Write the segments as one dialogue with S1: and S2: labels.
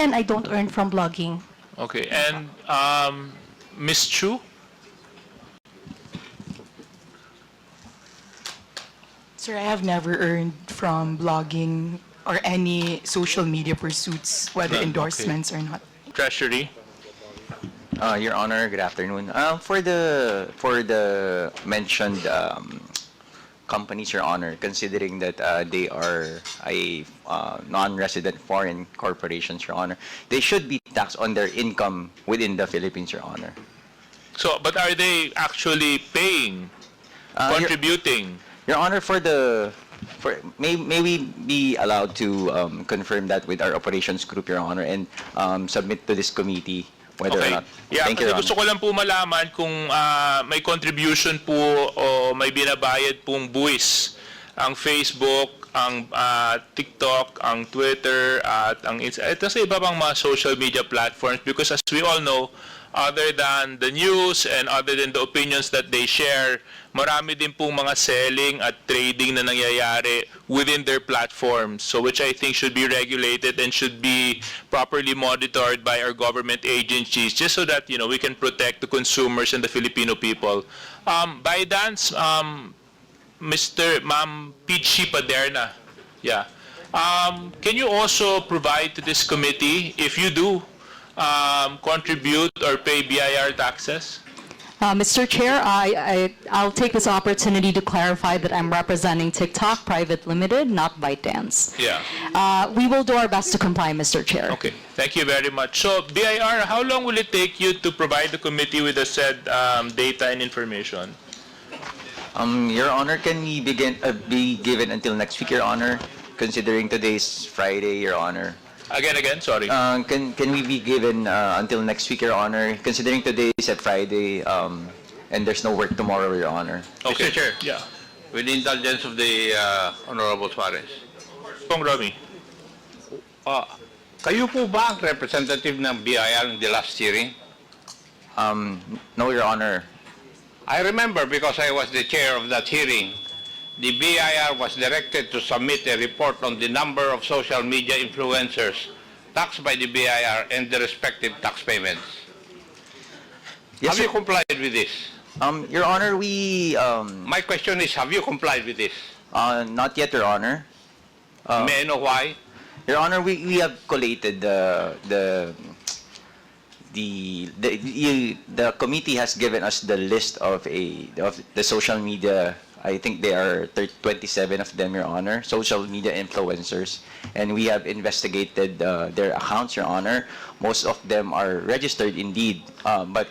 S1: and I don't earn from blogging.
S2: Okay, and Ms. Chu?
S3: Sir, I have never earned from blogging or any social media pursuits, whether
S2: None, okay.
S3: endorsements or not.
S2: Treasury?
S4: Your Honor, good afternoon. For the mentioned companies, Your Honor, considering that they are a non-resident foreign corporations, Your Honor, they should be taxed on their income within the Philippines, Your Honor.
S2: So, but are they actually paying, contributing?
S4: Your Honor, may we be allowed to confirm that with our operations group, Your Honor, and submit to this committee whether or
S2: Okay.
S4: not.
S2: Yeah,
S4: Thank you,
S2: kasi
S4: Your
S2: gusto
S4: Honor.
S2: ko lang po malaman kung may contribution po o may binabayad pong buwis ang Facebook, ang TikTok, ang Twitter, at ang ito sa iba pang mga social media platforms, because as we all know, other than the news and other than the opinions that they share, marami din pong mga selling at trading na nangyayari within their platforms, so which I think should be regulated and should be properly monitored by our government agencies, just so that, you know, we can protect the consumers and the Filipino people. Bidance, Ma'am Peachy Paderna, yeah. Can you also provide to this committee, if you do, contribute or pay BIR taxes?
S5: Mr. Chair, I'll take this opportunity to clarify that I'm representing TikTok Private Limited, not ByteDance.
S2: Yeah.
S5: We will do our best to comply, Mr. Chair.
S2: Okay, thank you very much. So, BIR, how long will it take you to provide the committee with the said data and information?
S4: Your Honor, can we be given until next week, Your Honor? Considering today's Friday, Your Honor.
S2: Again, sorry.
S4: Can we be given until next week, Your Honor? Considering today is at Friday, and there's no work tomorrow, Your Honor.
S2: Okay.
S6: Mr. Chair.
S2: Yeah.
S6: With the indulgence of the Honorable Suarez.
S2: Pong Romy.
S6: Kayo po ba ang representative ng BIR in the last hearing?
S4: No, Your Honor.
S6: I remember because I was the chair of that hearing, the BIR was directed to submit a report on the number of social media influencers taxed by the BIR and the respective tax payments.
S4: Yes,
S6: Have you
S4: sir.
S6: complied with this?
S4: Your Honor, we
S6: My question is, have you complied with this?
S4: not yet, Your Honor.
S6: May I know why?
S4: Your Honor, we have collated the committee has given us the list of the social media. I think there are 27 of them, Your Honor, social media influencers, and we have investigated their accounts, Your Honor. Most of them are registered indeed, but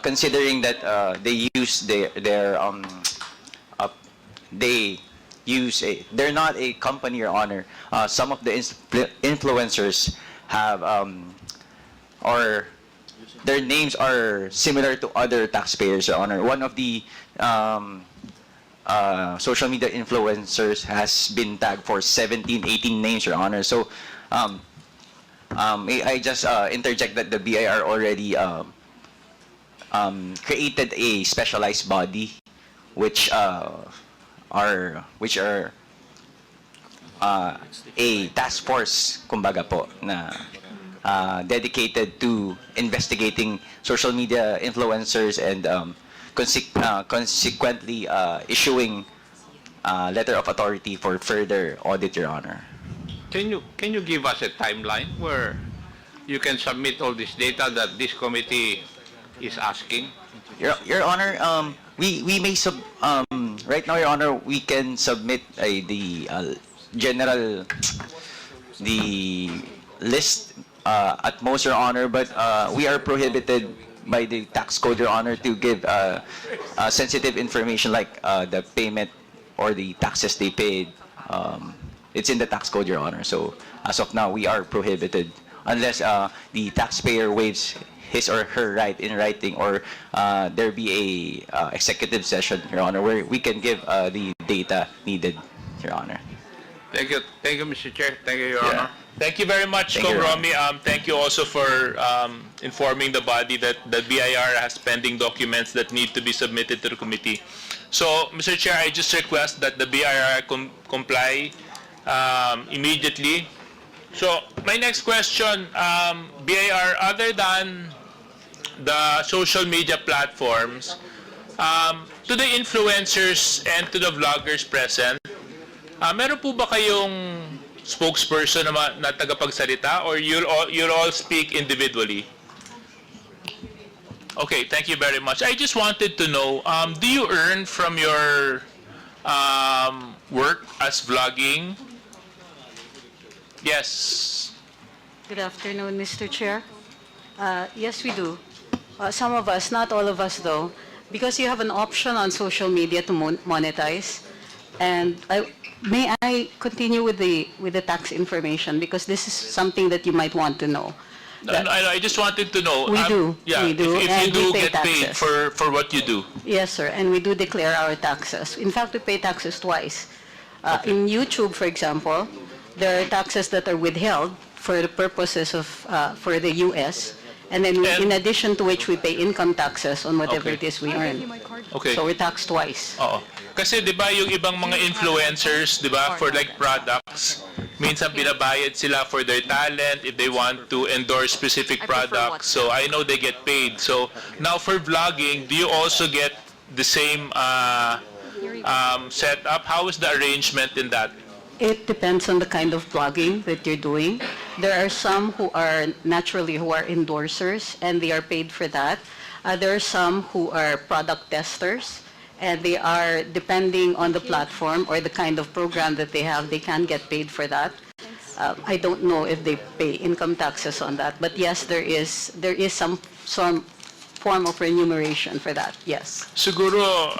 S4: considering that they use they're not a company, Your Honor. Some of the influencers have or their names are similar to other taxpayers, Your Honor. One of the social media influencers has been tagged for 17, 18 names, Your Honor. So, may I just interject that the BIR already created a specialized body, which are a task force, kumbaga po, na dedicated to investigating social media influencers and consequently issuing letter of authority for further audit, Your Honor.
S6: Can you give us a timeline where you can submit all this data that this committee is asking?
S4: Your Honor, we may right now, Your Honor, we can submit the list at most, Your Honor, but we are prohibited by the tax code, Your Honor, to give sensitive information like the payment or the taxes they paid. It's in the tax code, Your Honor. So as of now, we are prohibited unless the taxpayer waives his or her right in writing, or there be a executive session, Your Honor, where we can give the data needed, Your Honor.
S6: Thank you, Mr. Chair. Thank you, Your Honor.
S2: Thank you very much,
S4: Thank you,
S2: Kong
S4: Your
S2: Romy. Thank you also for informing the body that the BIR has pending documents that need to be submitted to the committee. So, Mr. Chair, I just request that the BIR comply immediately So, my next question, BIR, other than the social media platforms, to the influencers and to the vloggers present, meron po ba kayong spokesperson na tagapagsalita, or you'll all speak individually? Okay, thank you very much. I just wanted to know, do you earn from your work as vlogging? Yes.
S7: Good afternoon, Mr. Chair. Yes, we do. Some of us, not all of us though, because you have an option on social media to monetize. And may I continue with the tax information, because this is something that you might want to know.
S2: I just wanted to know.
S7: We do.
S2: Yeah,
S7: We do,
S2: if you
S7: and
S2: do
S7: we pay
S2: get paid
S7: taxes.
S2: for what you do.
S7: Yes, sir, and we do declare our taxes. In fact, we pay taxes twice. In YouTube, for example, there are taxes that are withheld for the purposes of, for the U.S., and then in addition to which we pay income taxes on whatever
S2: Okay.
S7: it is we earn.
S2: Okay.
S7: So we're taxed twice.
S2: Oo. Kasi 'di ba yung ibang mga influencers, 'di ba, for like products, minsan binabayad sila for their talent if they want to endorse specific products. So I know they get paid. So now for vlogging, do you also get the same setup? How is the arrangement in that?
S7: It depends on the kind of blogging that you're doing. There are some who are endorsers, and they are paid for that. There are some who are product testers, and they are, depending on the platform or the kind of program that they have, they can get paid for that. I don't know if they pay income taxes on that, but yes, there is some form of remuneration for that, yes.
S2: Siguro,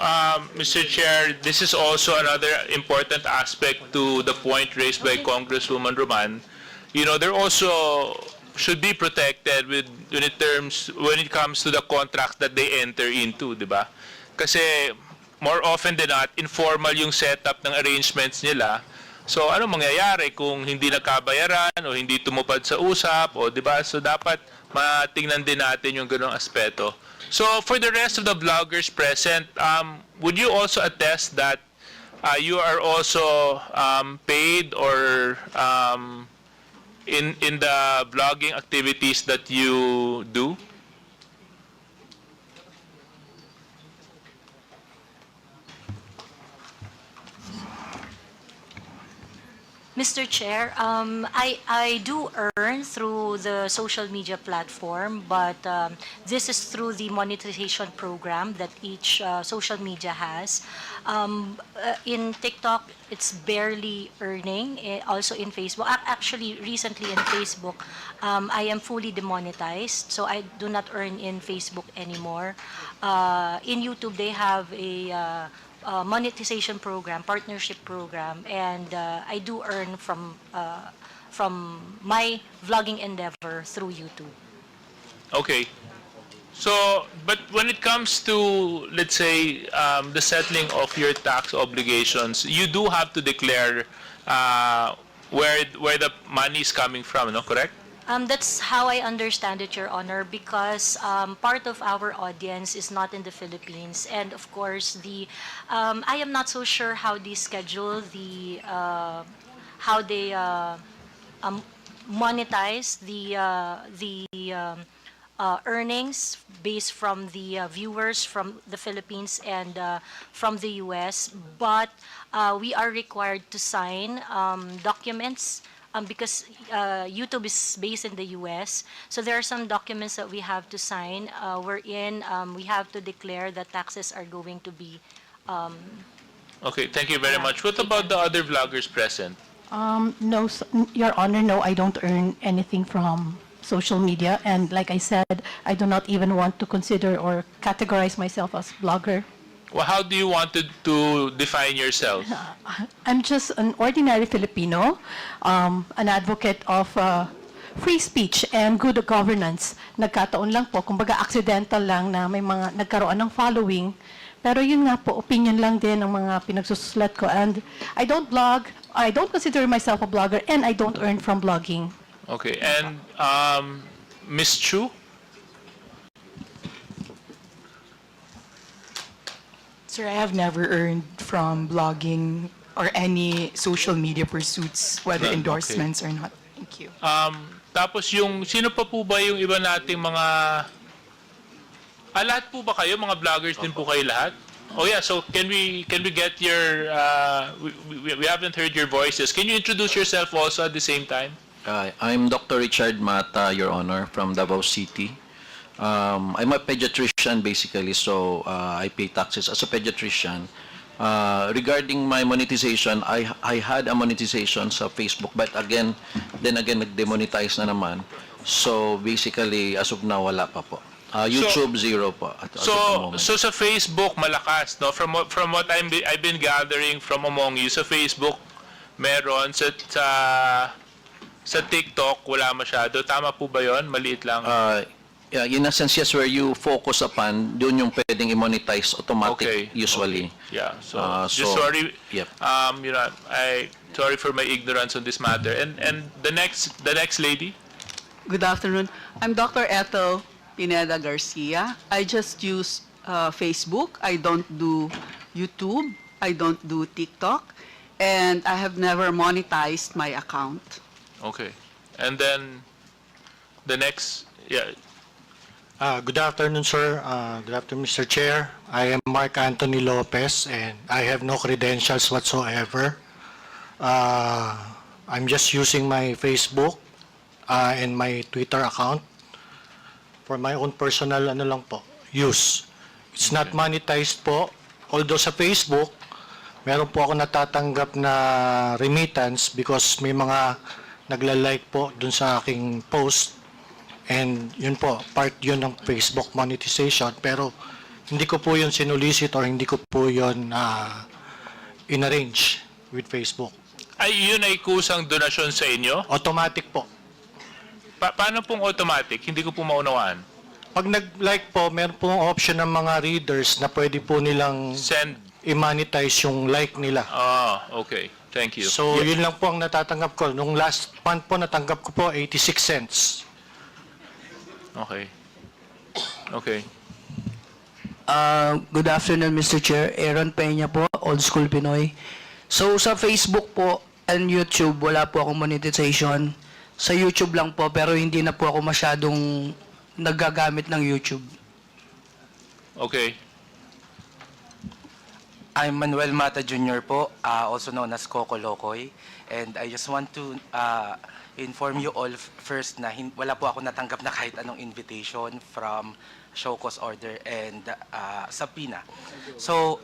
S2: Mr. Chair, this is also another important aspect to the point raised by Congresswoman Roman. You know, there also should be protected when it comes to the contracts that they enter into, di ba? Kasi more often than not, informal yung setup ng arrangements nila. So ano mangyayari kung hindi nagkabayaran o hindi tumupad sa usap, o di ba? So dapat matingnan din natin yung ganung aspeto. So for the rest of the vloggers present, would you also attest that you are also paid or in the vlogging activities that you do?
S1: Mr. Chair, I do earn through the social media platform, but this is through the monetization program that each social media has. In TikTok, it's barely earning. Also in Facebook, actually recently in Facebook, I am fully demonetized, so I do not earn in Facebook anymore. In YouTube, they have a monetization program, partnership program, and I do earn from my vlogging endeavor through YouTube.
S2: Okay. So, but when it comes to, let's say, the settling of your tax obligations, you do have to declare where the money is coming from, no? Correct?
S1: That's how I understand it, Your Honor, because part of our audience is not in the Philippines, and of course, I am not so sure how they schedule how they monetize the earnings based from the viewers from the Philippines and from the U.S., but we are required to sign documents. Because YouTube is based in the U.S., so there are some documents that we have to sign, wherein we have to declare that taxes are going to be.
S2: Okay, thank you very much. What about the other vloggers present?
S3: No, Your Honor, no, I don't earn anything from social media. And like I said, I do not even want to consider or categorize myself as blogger.
S2: Well, how do you want to define yourself?
S3: I'm just an ordinary Filipino, an advocate of free speech and good governance. Nagkataon lang po, kumbaga accidental lang na may mga nagkaroon ng following. Pero yun nga po, opinion lang din ng mga pinagsusulat ko. And I don't blog, I don't consider myself a blogger, and I don't earn from blogging.
S2: Okay, and Ms. Chu?
S3: Sir, I have never earned from blogging or any social media pursuits, whether
S2: None, okay.
S3: endorsements or not. Thank you.
S8: Thank you.
S2: Tapos yung, sino pa po ba yung iba nating mga, lahat po ba kayo? Mga vloggers din po kayo lahat? Oh yeah, so can we get your, we haven't heard your voices. Can you introduce yourself also at the same time?
S9: I'm Dr. Richard Mata, Your Honor, from Davao City. I'm a pediatrician basically, so I pay taxes as a pediatrician. Regarding my monetization, I had a monetization sa Facebook, but then again, nag-demonetize na naman. So basically, as of now, wala pa po. YouTube, zero po. As of the moment.
S2: So sa Facebook malakas, no? From what I've been gathering from among you, sa Facebook meron, sa TikTok wala masyado. Tama po ba 'yon? Maliit lang.
S9: Yeah, in a sense, yes, where you focus upon, doon yung pwedeng i-monetize automatic
S2: Okay.
S9: usually.
S2: Okay. Yeah. So
S9: So,
S2: just sorry.
S9: yep.
S2: You know, sorry for my ignorance on this matter. And the next lady.
S10: Good afternoon. I'm Dr. Ethel Pineda Garcia. I just use Facebook. I don't do YouTube. I don't do TikTok. And I have never monetized my account.
S2: Okay. And then the next, yeah.
S11: Good afternoon, sir. Good afternoon, Mr. Chair. I am Mark Anthony Lopez, and I have no credentials whatsoever. I'm just using my Facebook and my Twitter account for my own personal use. It's not monetized po. Although sa Facebook, meron po ako natatanggap na remittance because may mga nagla-like po dun sa aking post. And yun po, part yun ng Facebook monetization. Pero hindi ko po yun sinulisit or hindi ko po yun in-arrange with Facebook.
S2: Yun ay kusang donasyon sa inyo?
S11: Automatic po.
S2: Paano pong automatic? Hindi ko po maunawaan.
S11: Pag nag-like po, meron po option ng mga readers na pwede po nilang
S2: Send.
S11: i-monetize yung like nila.
S2: Okay. Thank you.
S11: So yun lang po ang natatanggap ko. Nung last month po, natanggap ko po 86 cents.
S2: Okay. Okay.
S12: Good afternoon, Mr. Chair. Aaron Peña po, Old School Pinoy. So, sa Facebook po and YouTube, wala po akong monetization. Sa YouTube lang po, pero hindi na po ako masyadong nagagamit ng YouTube.
S2: Okay.
S13: I'm Manuel Mata Jr. po, also known as Coco Locoy. And I just want to inform you all first na wala po ako natanggap na kahit anong invitation from show cause order and subpoena. So,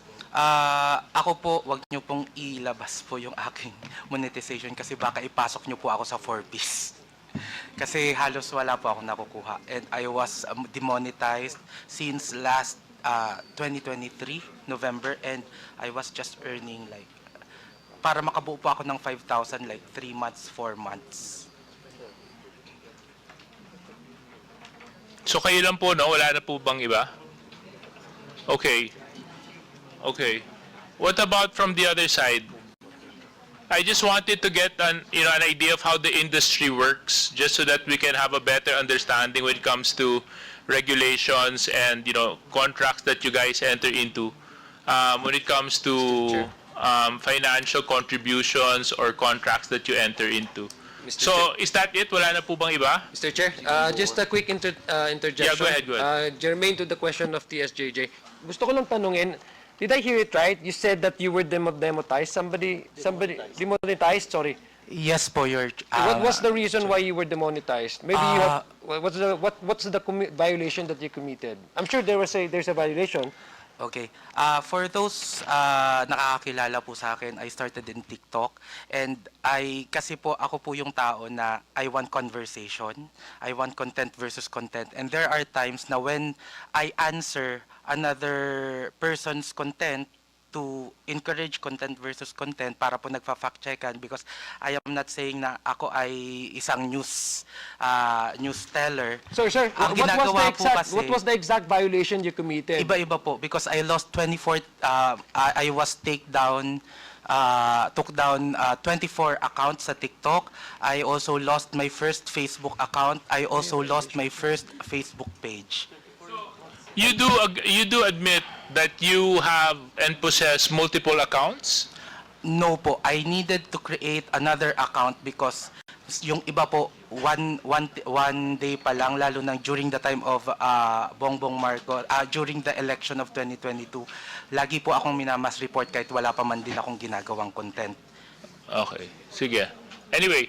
S13: ako po, wag niyo pong ilabas po yung aking monetization kasi baka ipasok niyo po ako sa 4-piece. Kasi halos wala po ako nakukuha. And I was demonetized since last 2023, November, and I was just earning like, para makabuo po ako ng 5,000, like 3 months, 4 months.
S2: So kayo lang po, no? Wala na po bang iba? Okay. Okay. What about from the other side? I just wanted to get an idea of how the industry works, just so that we can have a better understanding when it comes to regulations and contracts that you guys enter into. When it comes to financial contributions or contracts that you enter into.
S14: Mr.
S2: So, is that it? Wala na po bang iba?
S14: Mr. Chair, just a quick interjection.
S2: Yeah, go ahead.
S14: Germaine to the question of TSJJ. Gusto ko lang tanungin, did I hear it right? You said that you were demonetized. Somebody demonetized, sorry.
S13: Yes po, your...
S14: What was the reason why you were demonetized? Maybe you have... What's the violation that you committed? I'm sure there's a violation.
S13: Okay. For those nakakakilala po sa akin, I started in TikTok and kasi po ako po yung tao na I want conversation, I want content versus content, and there are times na when I answer another person's content to encourage content versus content para po nagfa-fact checkan because I am not saying na ako ay isang news teller.
S14: Sir, what was the exact violation you committed?
S13: Iba-iba po because I lost 24 I was took down 24 accounts sa TikTok. I also lost my first Facebook account. I also lost my first Facebook page.
S2: You do admit that you have and possess multiple accounts?
S13: No po. I needed to create another account because Yung iba po, one day pa lang, lalo na during the time of Bongbong Marcos, during the election of 2022, lagi po akong minamas report kahit wala pa man din akong ginagawang content.
S2: Okay, sige. Anyway,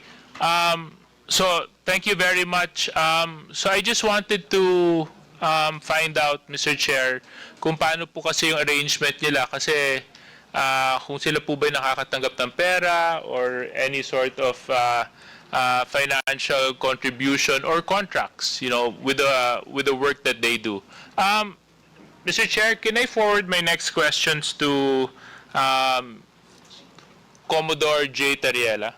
S2: so thank you very much. So I just wanted to find out, Mr. Chair, kung paano po kasi yung arrangement nila kasi kung sila po ba nakakatanggap ng pera or any sort of financial contribution or contracts, you know, with the work that they do. Mr. Chair, can I forward my next questions to Commodore J. Tariela?